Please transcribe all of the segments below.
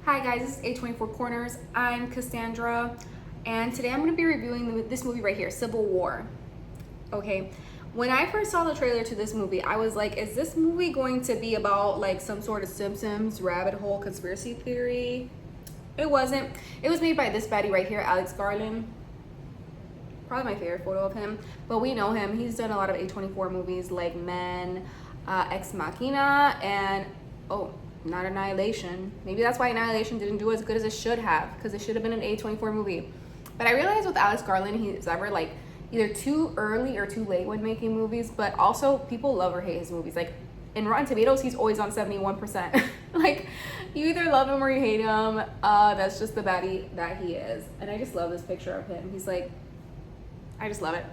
Hi guys, this is A24 Corners. I'm Cassandra, and today I'm going to be reviewing this movie right here, Civil War. Okay, when I first saw the trailer to this movie, I was like, is this movie going to be about like some sort of Simpsons rabbit hole conspiracy theory? It wasn't. It was made by this baddie right here, Alex Garland. Probably my favorite photo of him, but we know him. He's done a lot of A24 movies like Men, Ex Machina, and not Annihilation. Maybe that's why Annihilation didn't do as good as it should have, because it should have been an A24 movie. But I realized with Alex Garland, he's ever like either too early or too late when making movies, but also people love or hate his movies. Like in Rotten Tomatoes, he's always on 71%. Like you either love him or you hate him. That's just the baddie that he is. And I just love this picture of him. He's like, I just love it.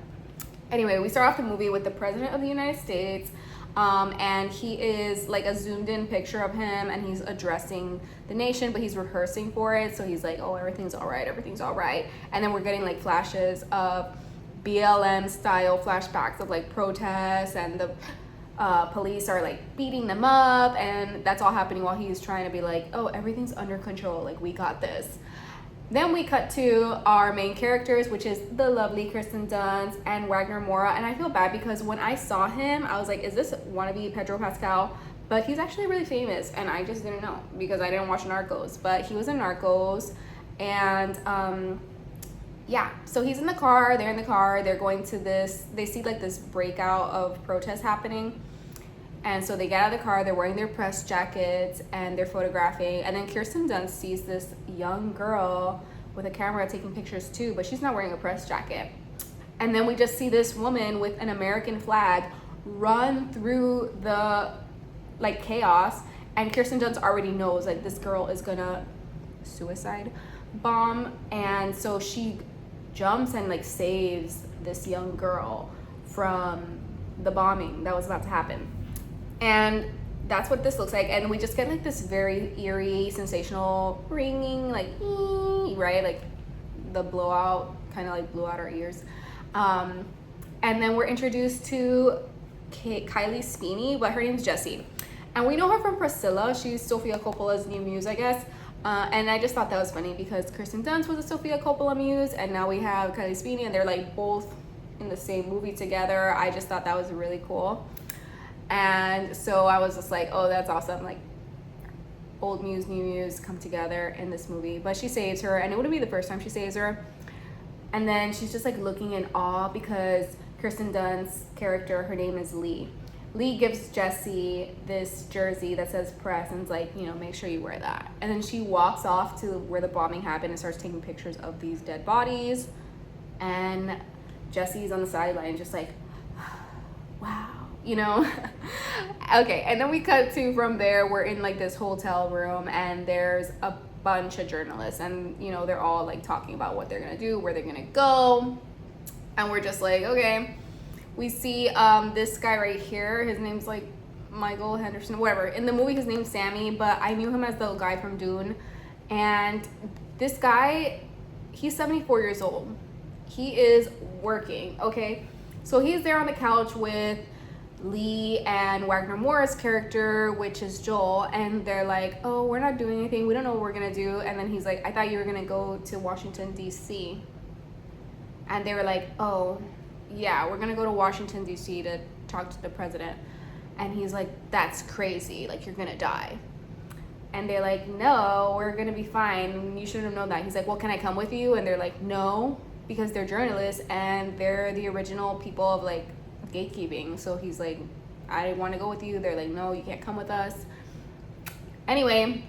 Anyway, we start off the movie with the President of the United States. And he is like a zoomed in picture of him, and he's addressing the nation, but he's rehearsing for it. So he's like, oh, everything's all right, everything's all right. And then we're getting like flashes of BLM style flashbacks of like protests, and the police are like beating them up, and that's all happening while he's trying to be like, oh, everything's under control, like we got this. Then we cut to our main characters, which is the lovely Kristen Dunst and Wagner Moura. And I feel bad because when I saw him, I was like, is this wannabe Pedro Pascal? But he's actually really famous, and I just didn't know because I didn't watch Narcos. But he was in Narcos, and yeah. So he's in the car, they're in the car, they're going to this, they see like this breakout of protests happening. And so they get out of the car, they're wearing their press jackets, and they're photographing. And then Kirsten Dunst sees this young girl with a camera taking pictures too, but she's not wearing a press jacket. And then we just see this woman with an American flag run through the like chaos. And Kirsten Dunst already knows like this girl is gonna suicide bomb. And so she jumps and like saves this young girl from the bombing that was about to happen. And that's what this looks like. And we just get like this very eerie, sensational ringing, like, right? Like the blowout, kind of like blew out our ears. And then we're introduced to Kylie Sweeney, but her name's Jessie. And we know her from Priscilla. She's Sofia Coppola's new muse, I guess. And I just thought that was funny because Kristen Dunst was a Sofia Coppola muse, and now we have Kylie Sweeney, and they're like both in the same movie together. I just thought that was really cool. And so I was just like, oh, that's awesome. Like old muse, new muse come together in this movie. But she saves her, and it wouldn't be the first time she saves her. And then she's just like looking in awe because Kirsten Dunst's character, her name is Lee. Lee gives Jessie this jersey that says press, and it's like, you know, make sure you wear that. And then she walks off to where the bombing happened and starts taking pictures of these dead bodies. And Jessie's on the sideline just like, wow. You know. Okay, and then we cut to from there, we're in like this hotel room, and there's a bunch of journalists, and you know, they're all like talking about what they're gonna do, where they're gonna go. And we're just like, okay. We see this guy right here, his name's like Michael Henderson, whatever. In the movie his name's Sammy, but I knew him as the guy from Dune. And this guy, he's 74 years old. He is working, okay? So he's there on the couch with Lee and Wagner Moura's character, which is Joel, and they're like, oh, we're not doing anything, we don't know what we're gonna do. And then he's like, I thought you were gonna go to Washington DC. And they were like, oh yeah, we're gonna go to Washington DC to talk to the president. And he's like, that's crazy, like you're gonna die. And they're like, no, we're gonna be fine, you shouldn't have known that. He's like, well, can I come with you? And they're like, no, because they're journalists and they're the original people of like gatekeeping. So he's like, I want to go with you. They're like, no, you can't come with us. Anyway,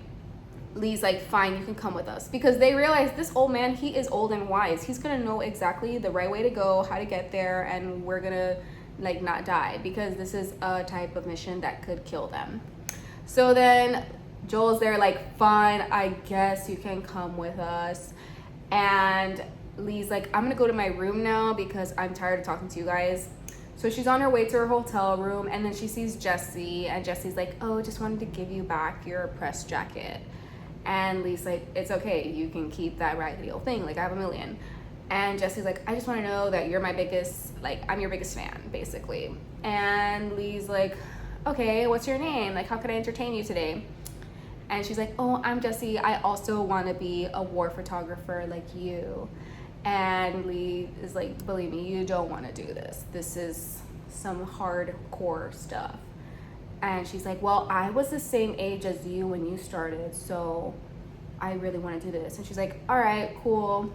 Lee's like, fine, you can come with us, because they realize this old man, he is old and wise. He's gonna know exactly the right way to go, how to get there, and we're gonna like not die, because this is a type of mission that could kill them. So then Joel's there like, fine, I guess you can come with us. And Lee's like, I'm gonna go to my room now because I'm tired of talking to you guys. So she's on her way to her hotel room, and then she sees Jessie, and Jessie's like, oh, just wanted to give you back your press jacket. And Lee's like, it's okay, you can keep that raggedy old thing, like I have 1 million. And Jessie's like, I just want to know that you're my biggest, like I'm your biggest fan, basically. And Lee's like, okay, what's your name? Like, how can I entertain you today? And she's like, oh, I'm Jessie. I also want to be a war photographer like you. And Lee is like, believe me, you don't want to do this. This is some hardcore stuff. And she's like, well, I was the same age as you when you started, so I really want to do this. And she's like, all right, cool.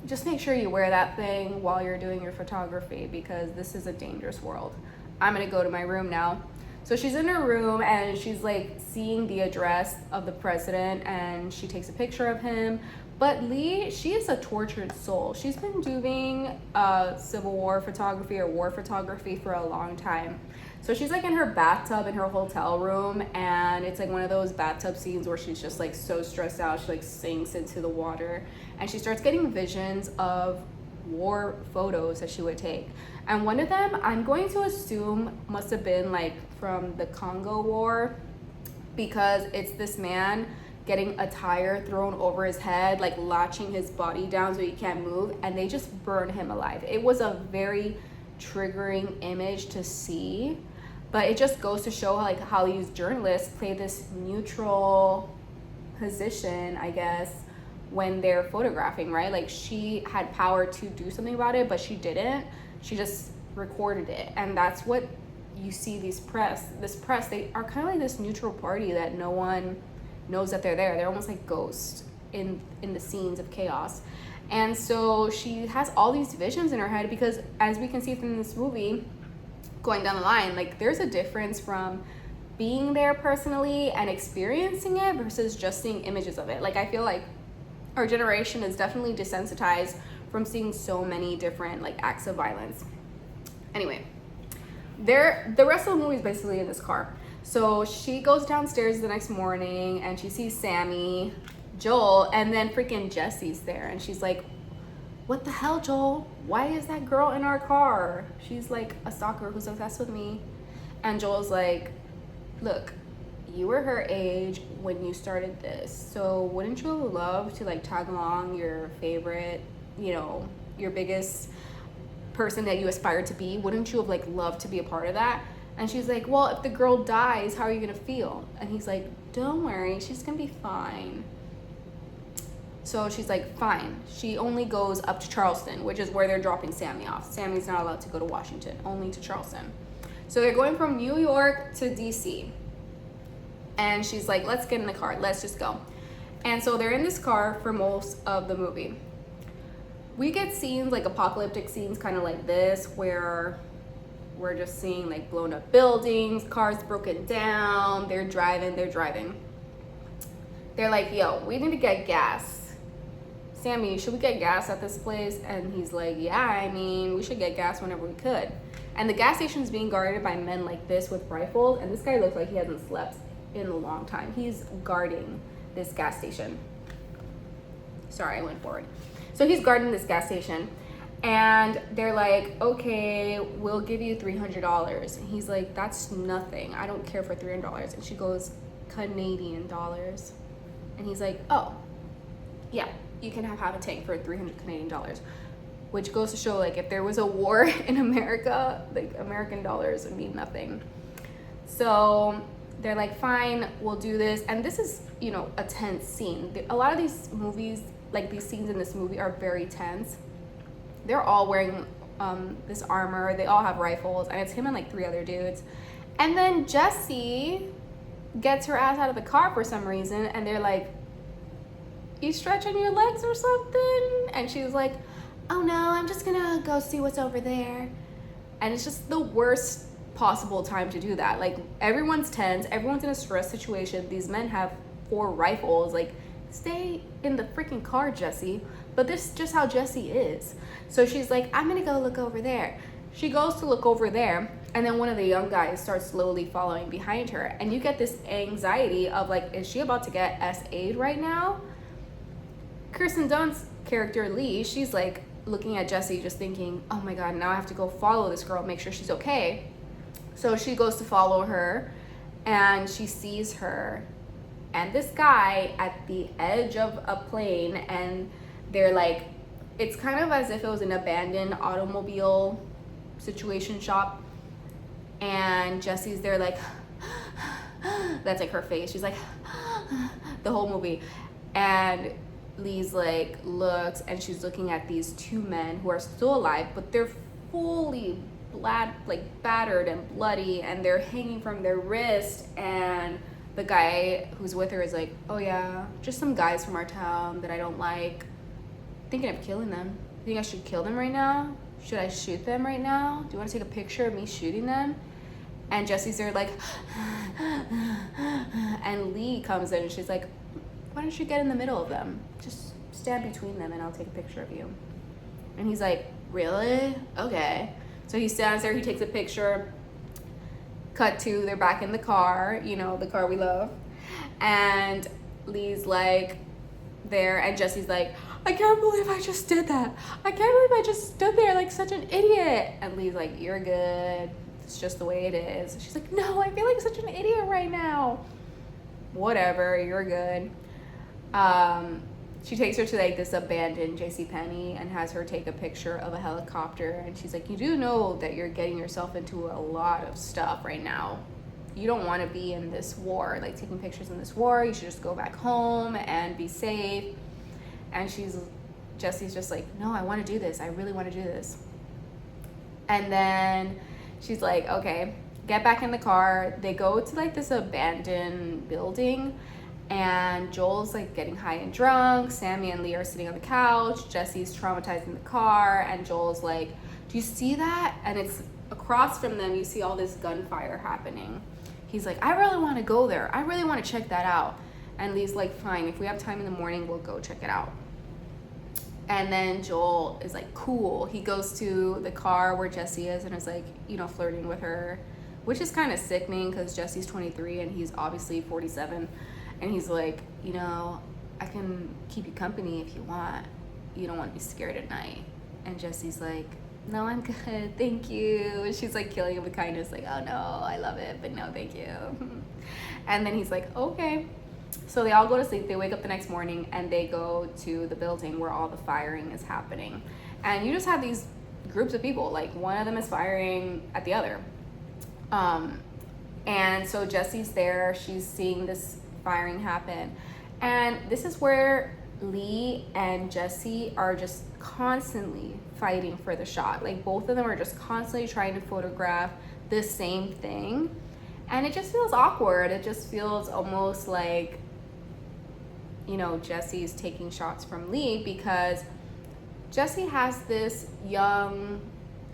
Just make sure you wear that thing while you're doing your photography, because this is a dangerous world. I'm going to go to my room now. So she's in her room and she's like seeing the address of the president, and she takes a picture of him. But Lee, she is a tortured soul. She's been doing Civil War photography or war photography for a long time. So she's like in her bathtub in her hotel room, and it's like one of those bathtub scenes where she's just like so stressed out. She like sinks into the water, and she starts getting visions of war photos that she would take. And one of them, I'm going to assume, must have been like from the Congo War, because it's this man getting a tire thrown over his head, like latching his body down so he can't move, and they just burn him alive. It was a very triggering image to see, but it just goes to show how these journalists play this neutral position, I guess, when they're photographing, right? Like, she had power to do something about it, but she didn't. She just recorded it. And that's what you see this press, they are kind of like this neutral party that no one knows that they're there. They're almost like ghosts in the scenes of chaos. And so she has all these visions in her head, because as we can see from this movie going down the line, like, there's a difference from being there personally and experiencing it versus just seeing images of it. Like, I feel like our generation is definitely desensitized from seeing so many different like acts of violence. Anyway, the rest of the movie is basically in this car. So she goes downstairs the next morning and she sees Sammy, Joel, and then freaking Jessie's there. And she's like, what the hell, Joel? Why is that girl in our car? She's like a stalker who's obsessed with me. And Joel's like, look, you were her age when you started this. So wouldn't you love to like tag along your favorite, you know, your biggest person that you aspire to be? Wouldn't you have like loved to be a part of that? And she's like, well, if the girl dies, how are you gonna feel? And he's like, don't worry, she's gonna be fine. So she's like, fine. She only goes up to Charleston, which is where they're dropping Sammy off. Sammy's not allowed to go to Washington, only to Charleston. So they're going from New York to DC. And she's like, let's get in the car, let's just go. And so they're in this car for most of the movie. We get scenes, like apocalyptic scenes, kind of like this, where we're just seeing like blown up buildings, cars broken down, they're driving. They're like, yo, we need to get gas. Sammy, should we get gas at this place? And he's like, yeah, I mean, we should get gas whenever we could. And the gas station's being guarded by men like this with rifles, and this guy looks like he hasn't slept in a long time. He's guarding this gas station. Sorry, I went forward. So he's guarding this gas station, and they're like, okay, we'll give you $300. And he's like, that's nothing. I don't care for $300. And she goes, Canadian dollars. And he's like, oh, yeah, you can have half a tank for 300 Canadian dollars. Which goes to show, like, if there was a war in America, like, American dollars would mean nothing. So they're like, fine, we'll do this. And this is, you know, a tense scene. A lot of these movies, like these scenes in this movie, are very tense. They're all wearing this armor. They all have rifles, and it's him and like 3 other dudes. And then Jessie gets her ass out of the car for some reason, and they're like, you stretching your legs or something? And she's like, oh no, I'm just gonna go see what's over there. And it's just the worst possible time to do that. Like, everyone's tense, everyone's in a stress situation. These men have 4 rifles. Like, stay in the freaking car, Jessie. But this is just how Jessie is. So she's like, I'm gonna go look over there. She goes to look over there, and then one of the young guys starts slowly following behind her. And you get this anxiety of like, is she about to get SA'd right now? Kirsten Dunst's character, Lee, she's like looking at Jessie just thinking, oh my God, now I have to go follow this girl, make sure she's okay. So she goes to follow her, and she sees her and this guy at the edge of a plane, and they're like, it's kind of as if it was an abandoned automobile situation shop, and Jessie's there like, that's like her face, she's like, the whole movie. And Lee's like looks, and she's looking at these two men who are still alive, but they're fully battered and bloody, and they're hanging from their wrist. And the guy who's with her is like, oh yeah, just some guys from our town that I don't like. Thinking of killing them. You think I should kill them right now? Should I shoot them right now? Do you want to take a picture of me shooting them? And Jessie's there like, and Lee comes in and she's like, why don't you get in the middle of them? Just stand between them and I'll take a picture of you. And he's like, really? Okay. So he stands there, he takes a picture. Cut to, they're back in the car, you know, the car we love. And Lee's like there, and Jessie's like, I can't believe I just did that. I can't believe I just stood there like such an idiot. And Lee's like, you're good. It's just the way it is. She's like, no, I feel like such an idiot right now. Whatever, you're good. She takes her to like this abandoned JCPenney and has her take a picture of a helicopter. And she's like, you do know that you're getting yourself into a lot of stuff right now. You don't want to be in this war, like taking pictures in this war. You should just go back home and be safe. And Jessie's just like, no, I want to do this. I really want to do this. And then she's like, okay, get back in the car. They go to like this abandoned building, and Joel's like getting high and drunk. Sammy and Lee are sitting on the couch. Jessie's traumatized in the car, and Joel's like, do you see that? And it's across from them, you see all this gunfire happening. He's like, I really want to go there. I really want to check that out. And Lee's like, fine, if we have time in the morning, we'll go check it out. And then Joel is like, cool. He goes to the car where Jessie is and is like, you know, flirting with her, which is kind of sickening because Jessie's 23 and he's obviously 47. And he's like, you know, I can keep you company if you want. You don't want to be scared at night. And Jessie's like, no, I'm good, thank you. And she's like killing him with kindness, like, oh no, I love it, but no, thank you. And then he's like, okay. So they all go to sleep. They wake up the next morning and they go to the building where all the firing is happening. And you just have these groups of people, like one of them is firing at the other. And so Jessie's there, she's seeing this firing happen. And this is where Lee and Jessie are just constantly fighting for the shot. Like both of them are just constantly trying to photograph the same thing. And it just feels awkward. It just feels almost like, you know, Jessie's taking shots from Lee because Jessie has this young,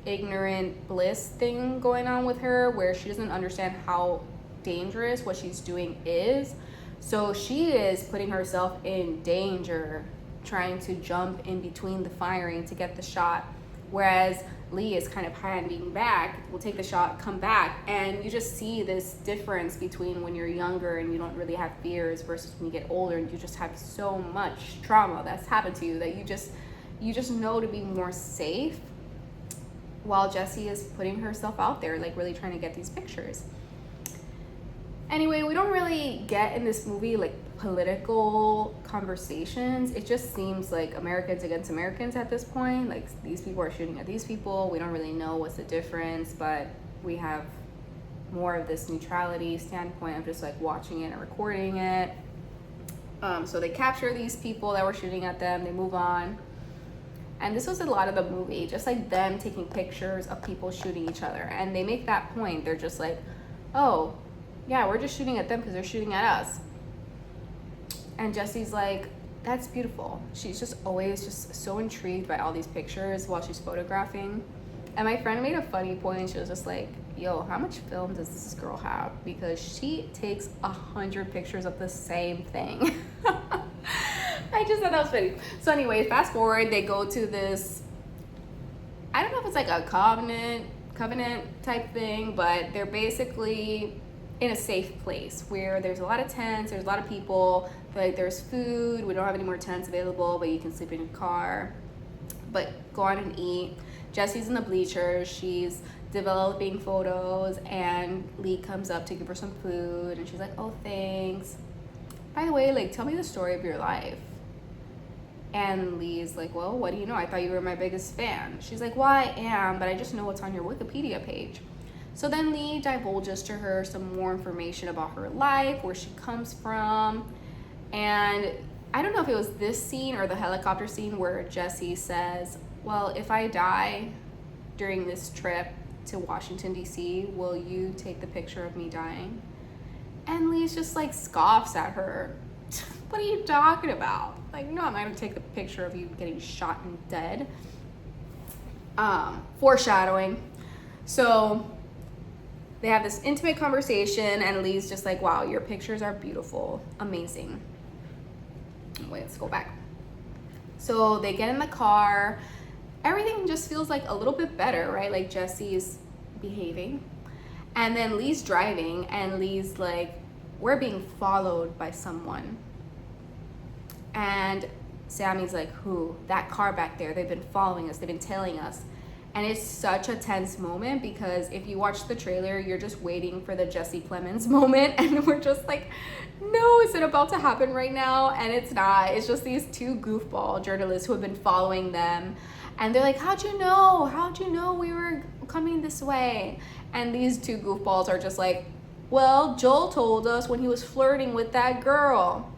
ignorant bliss thing going on with her where she doesn't understand how dangerous what she's doing is. So she is putting herself in danger, trying to jump in between the firing to get the shot. Whereas Lee is kind of hiding back, will take the shot, come back, and you just see this difference between when you're younger and you don't really have fears versus when you get older and you just have so much trauma that's happened to you that you just know to be more safe, while Jessie is putting herself out there, like really trying to get these pictures. Anyway, we don't really get in this movie like political conversations. It just seems like Americans against Americans at this point. Like these people are shooting at these people. We don't really know what's the difference, but we have more of this neutrality standpoint of just like watching it and recording it. So they capture these people that were shooting at them. They move on. And this was a lot of the movie, just like them taking pictures of people shooting each other. And they make that point. They're just like, oh, yeah, we're just shooting at them because they're shooting at us. And Jessie's like, that's beautiful. She's just always just so intrigued by all these pictures while she's photographing. And my friend made a funny point. She was just like, yo, how much film does this girl have? Because she takes 100 pictures of the same thing. I just thought that was funny. So anyway, fast forward, they go to this, I don't know if it's like a covenant type thing, but they're basically in a safe place where there's a lot of tents, there's a lot of people, like there's food, we don't have any more tents available, but you can sleep in your car, but go out and eat. Jessie's in the bleachers, she's developing photos, and Lee comes up to give her some food, and she's like, oh, thanks. By the way, like, tell me the story of your life. And Lee's like, well, what do you know? I thought you were my biggest fan. She's like, well, I am, but I just know what's on your Wikipedia page. So then Lee divulges to her some more information about her life, where she comes from, And I don't know if it was this scene or the helicopter scene where Jessie says, well, if I die during this trip to Washington, D.C., will you take the picture of me dying? And Lee's just like scoffs at her. What are you talking about? Like, no, I'm not gonna take the picture of you getting shot and dead. Foreshadowing. So they have this intimate conversation, and Lee's just like, wow, your pictures are beautiful, amazing. Wait, let's go back. So they get in the car. Everything just feels like a little bit better, right? Like Jessie's behaving. And then Lee's driving, and Lee's like, we're being followed by someone. And Sammy's like, who? That car back there. They've been following us. They've been tailing us. And it's such a tense moment because if you watch the trailer, you're just waiting for the Jesse Plemons moment. And we're just like, no, is it about to happen right now? And it's not. It's just these two goofball journalists who have been following them. And they're like, how'd you know? How'd you know we were coming this way? And these two goofballs are just like, well, Joel told us when he was flirting with that girl.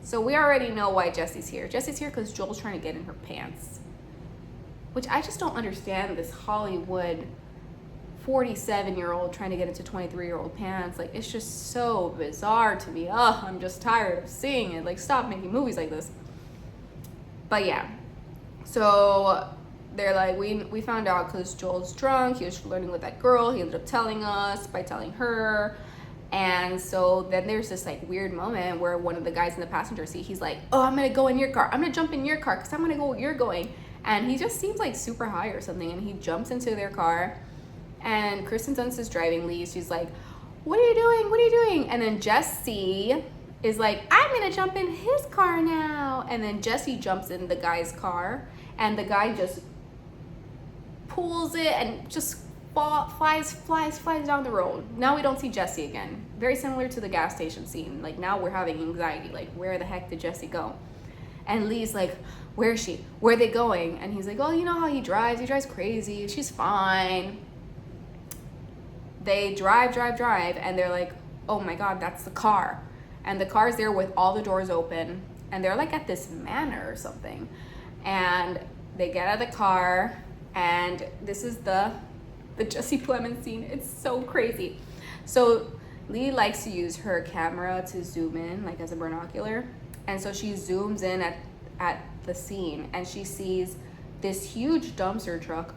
So we already know why Jesse's here. Jesse's here because Joel's trying to get in her pants. Which I just don't understand, this Hollywood 47-year-old trying to get into 23-year-old pants. Like, it's just so bizarre to me. Ugh, I'm just tired of seeing it. Like, stop making movies like this. But yeah. So they're like, we found out because Joel's drunk. He was flirting with that girl. He ended up telling us by telling her. And so then there's this like weird moment where one of the guys in the passenger seat, he's like, oh, I'm gonna go in your car. I'm gonna jump in your car because I'm gonna go where you're going. And he just seems like super high or something. And he jumps into their car. And Kristen Dunst is driving Lee. She's like, what are you doing? What are you doing? And then Jessie is like, I'm gonna jump in his car now. And then Jessie jumps in the guy's car. And the guy just pulls it and just flies down the road. Now we don't see Jessie again. Very similar to the gas station scene. Like, now we're having anxiety. Like, where the heck did Jessie go? And Lee's like, where is she? Where are they going? And he's like, oh, you know how he drives? He drives crazy. She's fine. They drive, and they're like, oh my God, that's the car. And the car's there with all the doors open. And they're like at this manor or something. And they get out of the car, and this is the Jesse Plemons scene. It's so crazy. So Lee likes to use her camera to zoom in, like as a binocular. And so she zooms in at the scene, and she sees this huge dumpster truck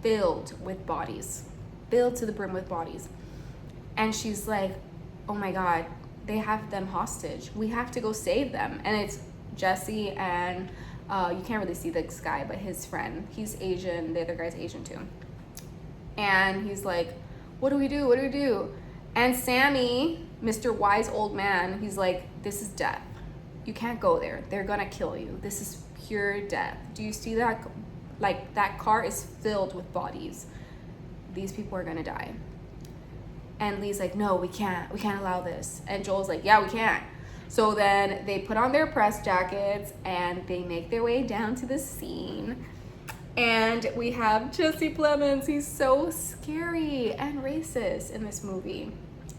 filled with bodies, filled to the brim with bodies. And she's like, oh my God, they have them hostage. We have to go save them. And it's Jesse and you can't really see this guy, but his friend. He's Asian. The other guy's Asian too. And he's like, what do we do? What do we do? And Sammy, Mr. Wise old man, he's like, this is death. You can't go there. They're gonna kill you. This is pure death. Do you see that? Like, that car is filled with bodies. These people are gonna die. And Lee's like, no, we can't allow this. And Joel's like, yeah, we can't. So then they put on their press jackets and they make their way down to the scene. And we have Jesse Plemons. He's so scary and racist in this movie.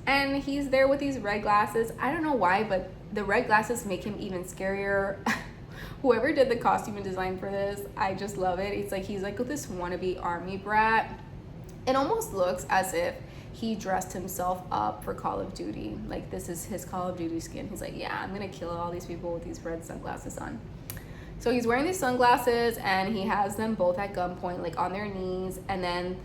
And he's there with these red glasses. I don't know why, but the red glasses make him even scarier. Whoever did the costume and design for this, I just love it. It's like he's like this wannabe army brat. It almost looks as if he dressed himself up for Call of Duty. Like, this is his Call of Duty skin. He's like, yeah, I'm gonna kill all these people with these red sunglasses on. So he's wearing these sunglasses, and he has them both at gunpoint, like on their knees. And then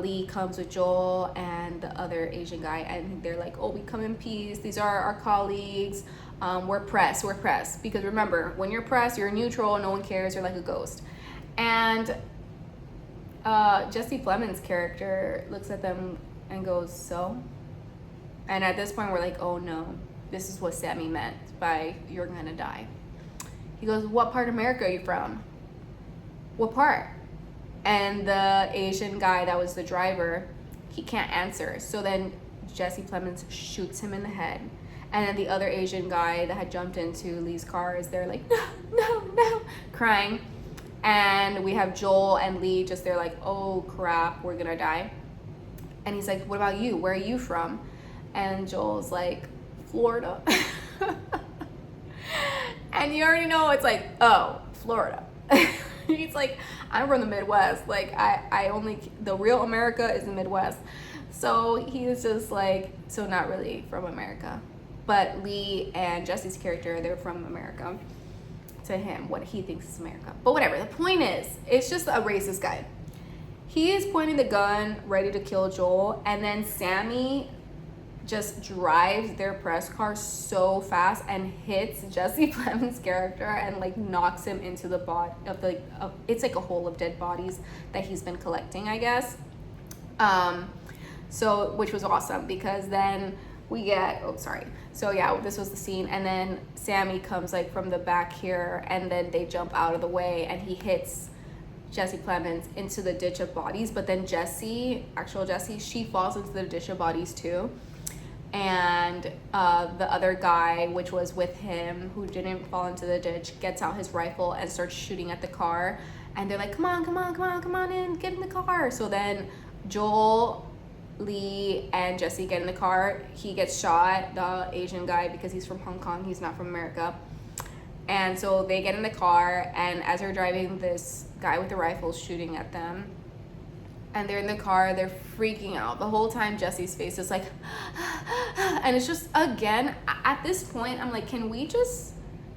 Lee comes with Joel and the other Asian guy, and they're like, oh, we come in peace. These are our colleagues. We're press. Because remember, when you're press, you're neutral. No one cares. You're like a ghost. And Jesse Plemons' character looks at them and goes, so? And at this point, we're like, oh no, this is what Sammy meant by you're gonna die. He goes, what part of America are you from? What part? And the Asian guy that was the driver, he can't answer. So then Jesse Plemons shoots him in the head. And then the other Asian guy that had jumped into Lee's car is there like, no, crying. And we have Joel and Lee just there like, oh crap, we're gonna die. And he's like, what about you? Where are you from? And Joel's like, Florida. And you already know it's like, oh, Florida. He's like, I'm from the Midwest. Like, the real America is the Midwest. So he's just like, so not really from America. But Lee and Jesse's character, they're from America. To him, what he thinks is America. But whatever, the point is, it's just a racist guy. He is pointing the gun, ready to kill Joel, and then Sammy just drives their press car so fast and hits Jesse Plemons' character and like knocks him into the body of it's like a hole of dead bodies that he's been collecting, I guess. So which was awesome because then we get so yeah, this was the scene, and then Sammy comes like from the back here, and then they jump out of the way, and he hits Jesse Plemons into the ditch of bodies. But then actual Jessie, she falls into the ditch of bodies too. And the other guy, which was with him, who didn't fall into the ditch, gets out his rifle and starts shooting at the car. And they're like, come on in, get in the car. So then Joel, Lee, and Jessie get in the car. He gets shot, the Asian guy, because he's from Hong Kong, he's not from America. And so they get in the car, and as they're driving, this guy with the rifle shooting at them. And they're in the car, they're freaking out. The whole time Jesse's face is like, and it's just, again, at this point, I'm like, can we just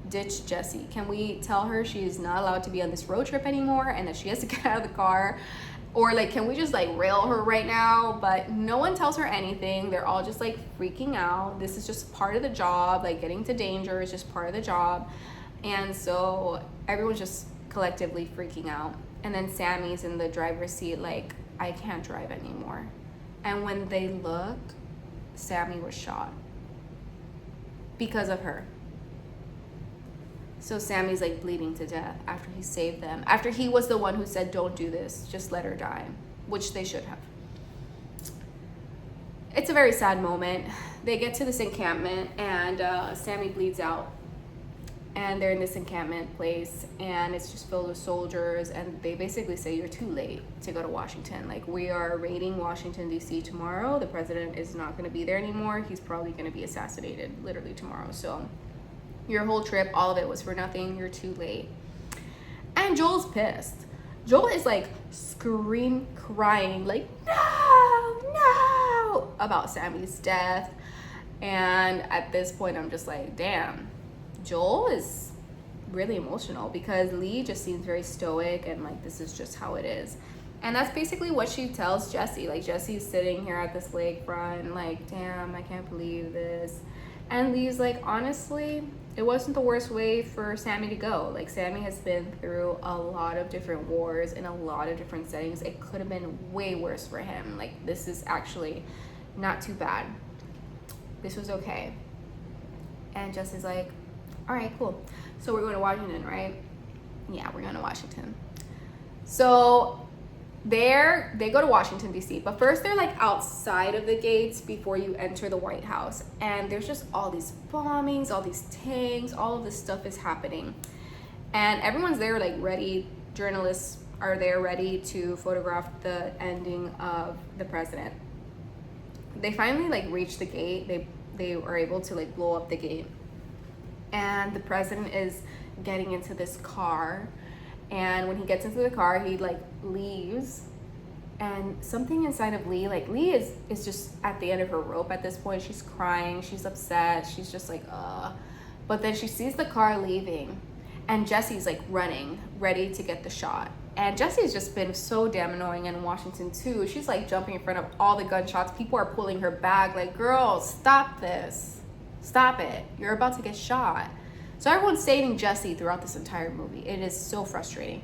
ditch Jessie? Can we tell her she's not allowed to be on this road trip anymore and that she has to get out of the car? Or like, can we just like rail her right now? But no one tells her anything. They're all just like freaking out. This is just part of the job. Like, getting to danger is just part of the job. And so everyone's just collectively freaking out. And then Sammy's in the driver's seat like, I can't drive anymore. And when they look, Sammy was shot because of her. So Sammy's like bleeding to death after he saved them. After he was the one who said, don't do this, just let her die, which they should have. It's a very sad moment. They get to this encampment, and Sammy bleeds out. And they're in this encampment place, and it's just filled with soldiers, and they basically say, you're too late to go to Washington. Like, we are raiding Washington, D.C. tomorrow. The president is not going to be there anymore. He's probably going to be assassinated literally tomorrow. So your whole trip, all of it was for nothing. You're too late. And Joel's pissed. Joel is like crying, like, no, about Sammy's death. And at this point, I'm just like, damn. Joel is really emotional because Lee just seems very stoic and like, this is just how it is. And that's basically what she tells Jessie. Like, Jessie's sitting here at this lakefront, like, damn, I can't believe this. And Lee's like, honestly, it wasn't the worst way for Sammy to go. Like, Sammy has been through a lot of different wars in a lot of different settings. It could have been way worse for him. Like, this is actually not too bad. This was okay. And Jessie's like, all right, cool. So we're going to Washington, right? Yeah, we're going to Washington. So they go to Washington, D.C. But first they're like outside of the gates before you enter the White House. And there's just all these bombings, all these tanks, all of this stuff is happening. And everyone's there like ready. Journalists are there ready to photograph the ending of the president. They finally like reach the gate. They are able to like blow up the gate. And the president is getting into this car, and when he gets into the car, he like leaves, and something inside of Lee, like, Lee is just at the end of her rope at this point. She's crying, she's upset, she's just like, but then she sees the car leaving, and Jessie's like running, ready to get the shot. And Jessie's just been so damn annoying in Washington too. She's like jumping in front of all the gunshots. People are pulling her back, like, girl, stop this. Stop it. You're about to get shot. So everyone's saving Jessie throughout this entire movie. It is so frustrating.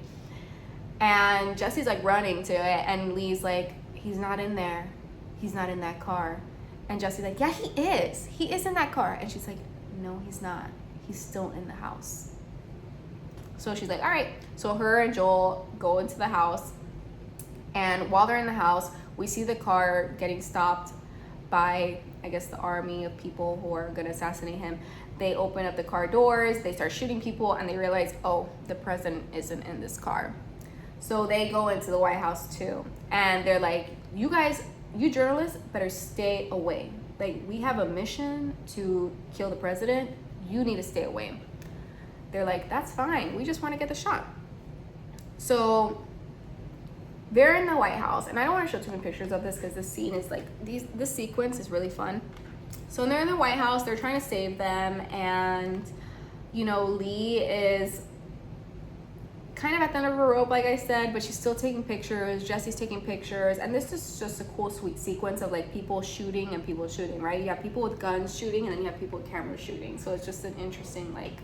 And Jessie's like running to it, and Lee's like, he's not in there. He's not in that car. And Jessie's like, yeah, he is. He is in that car. And she's like, no, he's not. He's still in the house. So she's like, all right. So her and Joel go into the house. And while they're in the house, we see the car getting stopped by, I guess, the army of people who are gonna assassinate him. They open up the car doors, they start shooting people, and they realize, oh, the president isn't in this car. So they go into the White House too. And they're like, you guys, you journalists better stay away. Like, we have a mission to kill the president. you need to stay away. They're like, that's fine, we just want to get the shot. So they're in the White House, and I don't want to show too many pictures of this because this scene is like, this sequence is really fun. So they're in the White House, they're trying to save them, and you know, Lee is kind of at the end of her rope, like I said, but she's still taking pictures. Jessie's taking pictures, and this is just a cool, sweet sequence of like people shooting and people shooting, right? You have people with guns shooting, and then you have people with cameras shooting. So it's just an interesting, like,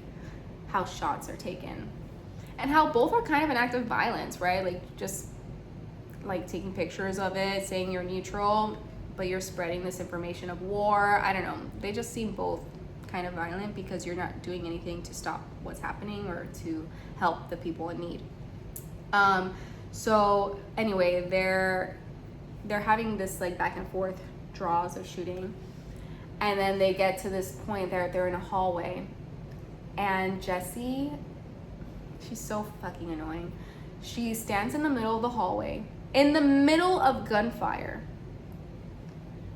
how shots are taken, and how both are kind of an act of violence, right? Like, just like taking pictures of it, saying you're neutral, but you're spreading this information of war. I don't know. They just seem both kind of violent because you're not doing anything to stop what's happening or to help the people in need. So anyway, they're having this like back and forth draws of shooting, and then they get to this point that they're in a hallway, and Jessie, she's so fucking annoying. She stands in the middle of the hallway, in the middle of gunfire,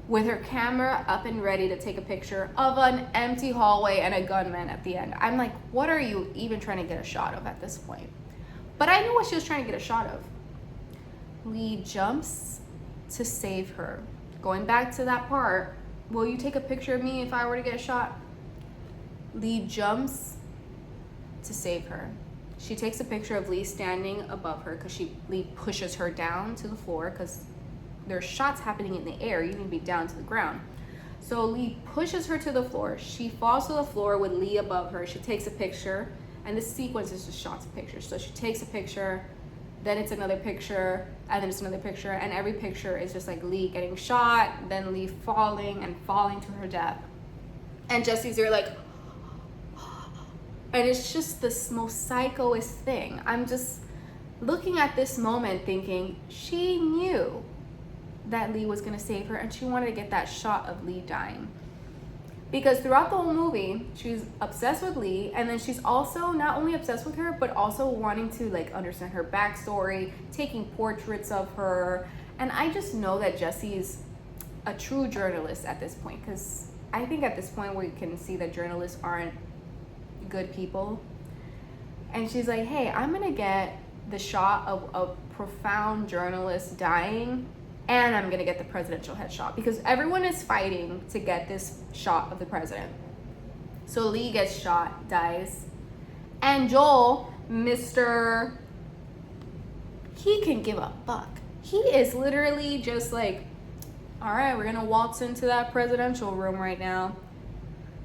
with her camera up and ready to take a picture of an empty hallway and a gunman at the end. I'm like, what are you even trying to get a shot of at this point? But I knew what she was trying to get a shot of. Lee jumps to save her. Going back to that part, will you take a picture of me if I were to get shot? Lee jumps to save her. She takes a picture of Lee standing above her because Lee pushes her down to the floor because there's shots happening in the air. You need to be down to the ground. So Lee pushes her to the floor. She falls to the floor with Lee above her. She takes a picture, and this sequence is just shots of pictures. So she takes a picture, then it's another picture, and then it's another picture, and every picture is just like Lee getting shot, then Lee falling and falling to her death. And Jessie's there like, and it's just the most psychoist thing. I'm just looking at this moment thinking, she knew that Lee was gonna save her, and she wanted to get that shot of Lee dying. Because throughout the whole movie, she's obsessed with Lee, and then she's also not only obsessed with her, but also wanting to like understand her backstory, taking portraits of her. And I just know that Jessie's a true journalist at this point, because I think at this point we can see that journalists aren't good people. And she's like, hey, I'm gonna get the shot of a profound journalist dying, and I'm gonna get the presidential headshot, because everyone is fighting to get this shot of the president. So Lee gets shot, dies, and Joel, he can give a fuck. He is literally just like, all right, we're gonna waltz into that presidential room right now.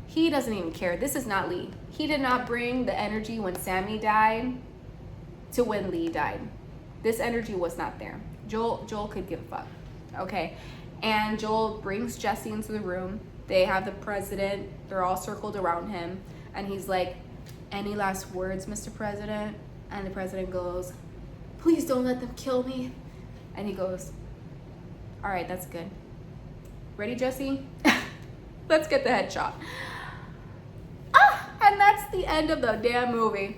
He doesn't even care. This is not Lee. He did not bring the energy when Sammy died to when Lee died. This energy was not there. Joel could give a fuck, okay? And Joel brings Jessie into the room. They have the president. They're all circled around him. And he's like, any last words, Mr. President? And the president goes, please don't let them kill me. And he goes, all right, that's good. Ready, Jessie? Let's get the headshot. And that's the end of the damn movie.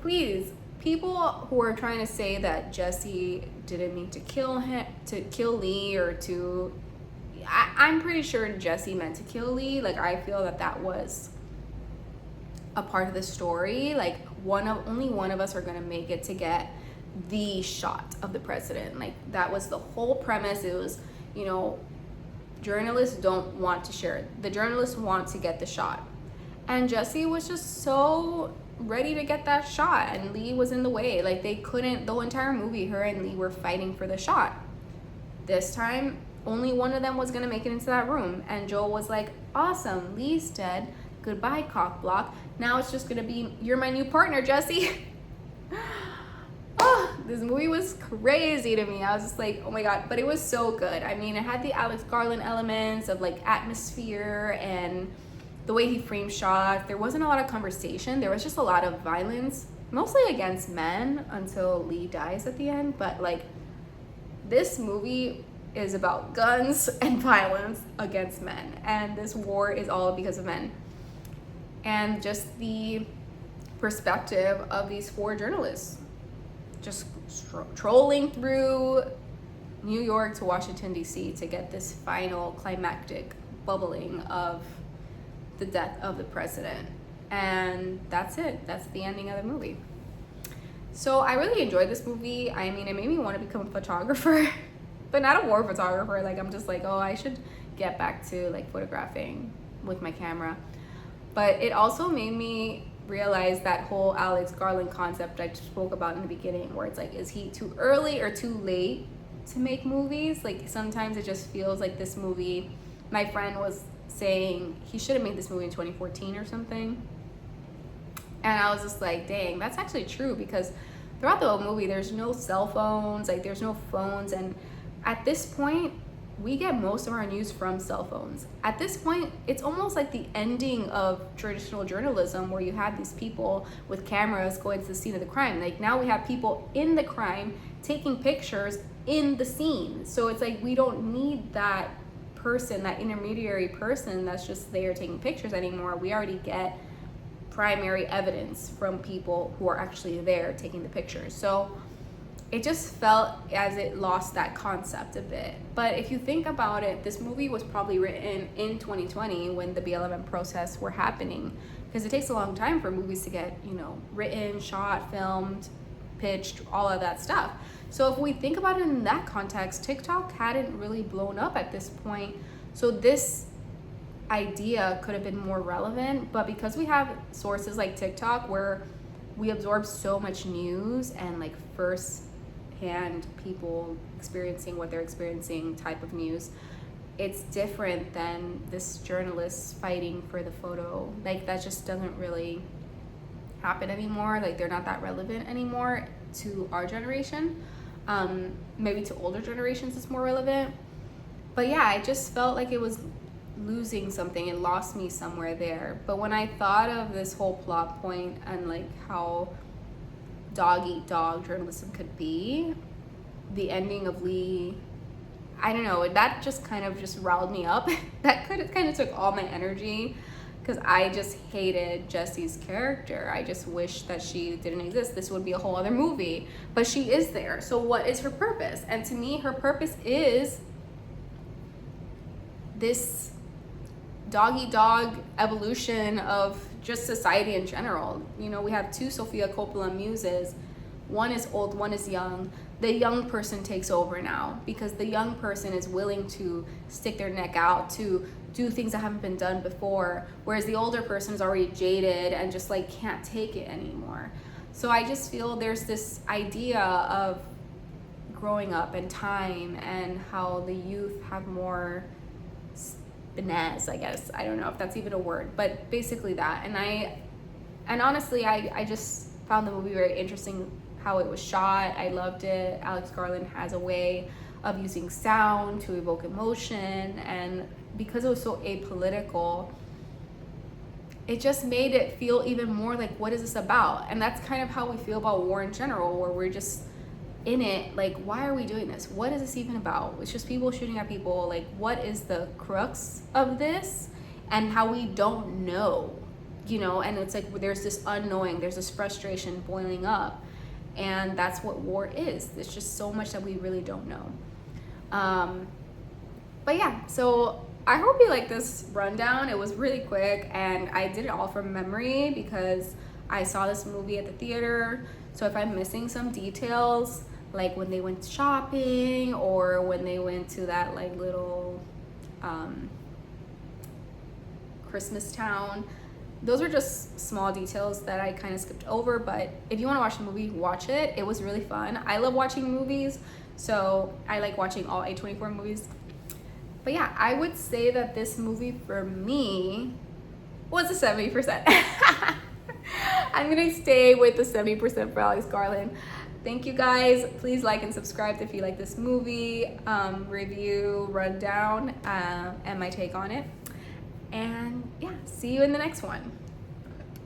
Please, people who are trying to say that Jessie didn't mean to kill Lee, or to, I'm pretty sure Jessie meant to kill Lee. Like, I feel that was a part of the story. Like, only one of us are gonna make it to get the shot of the president. Like, that was the whole premise. It was, you know, journalists don't want to share it. The journalists want to get the shot. And Jessie was just so ready to get that shot, and Lee was in the way. Like, they couldn't, the whole entire movie, her and Lee were fighting for the shot. This time, only one of them was gonna make it into that room, and Joel was like, awesome, Lee's dead, goodbye, cock block. Now it's just gonna be, you're my new partner, Jessie. Oh, this movie was crazy to me. I was just like, oh my God, but it was so good. I mean, it had the Alex Garland elements of like atmosphere and the way he framed shots. There wasn't a lot of conversation. There was just a lot of violence, mostly against men until Lee dies at the end. But like, this movie is about guns and violence against men. And this war is all because of men. And just the perspective of these 4 journalists just trolling through New York to Washington, D.C. to get this final climactic bubbling of the death of the president. And that's it. That's the ending of the movie. So I really enjoyed this movie. I mean, it made me want to become a photographer, but not a war photographer. Like, I'm just like, oh, I should get back to like photographing with my camera. But it also made me realize that whole Alex Garland concept I spoke about in the beginning, where it's like, is he too early or too late to make movies? Like, sometimes it just feels like this movie, my friend was saying he should have made this movie in 2014 or something. And I was just like, dang, that's actually true, because throughout the whole movie, there's no cell phones, like there's no phones. And at this point, we get most of our news from cell phones. At this point, it's almost like the ending of traditional journalism, where you had these people with cameras going to the scene of the crime. Like, now we have people in the crime taking pictures in the scene. So it's like, we don't need that person, that intermediary person that's just there taking pictures anymore. We already get primary evidence from people who are actually there taking the pictures. So it just felt as it lost that concept a bit. But if you think about it, this movie was probably written in 2020 when the BLM protests were happening, because it takes a long time for movies to get, you know, written, shot, filmed, pitched, all of that stuff. So if we think about it in that context, TikTok hadn't really blown up at this point. So this idea could have been more relevant, but because we have sources like TikTok where we absorb so much news and like first hand people experiencing what they're experiencing type of news, it's different than this journalist fighting for the photo. Like, that just doesn't really happen anymore. Like, they're not that relevant anymore to our generation. Maybe to older generations it's more relevant, but yeah, I just felt like it was losing something. It lost me somewhere there. But when I thought of this whole plot point and like how dog eat dog journalism could be, the ending of Lee, I don't know, that just kind of just riled me up. That kind of took all my energy, because I just hated Jessie's character. I just wish that she didn't exist. This would be a whole other movie, but she is there. So what is her purpose? And to me, her purpose is this dog-eat-dog evolution of just society in general. You know, we have two Sofia Coppola muses. One is old, one is young. The young person takes over now, because the young person is willing to stick their neck out to do things that haven't been done before, whereas the older person is already jaded and just like can't take it anymore. So I just feel there's this idea of growing up and time, and how the youth have more finesse, I guess. I don't know if that's even a word, but basically that. And honestly, I just found the movie very interesting, how it was shot. I loved it. Alex Garland has a way of using sound to evoke emotion, and because it was so apolitical, it just made it feel even more like, what is this about? And that's kind of how we feel about war in general, where we're just in it, like, why are we doing this? What is this even about? It's just people shooting at people. Like, what is the crux of this? And how we don't know, you know? And it's like, there's this unknowing, there's this frustration boiling up, and that's what war is. There's just so much that we really don't know. But yeah, so I hope you like this rundown. It was really quick, and I did it all from memory because I saw this movie at the theater. So if I'm missing some details, like when they went shopping or when they went to that like little Christmas town, those are just small details that I kind of skipped over. But if you want to watch the movie, watch it. It was really fun. I love watching movies, so I like watching all A24 movies. But yeah, I would say that this movie for me was a 70%. I'm gonna stay with the 70% for Alex Garland. Thank you guys. Please like and subscribe if you like this movie, review, rundown, and my take on it. And yeah, see you in the next one.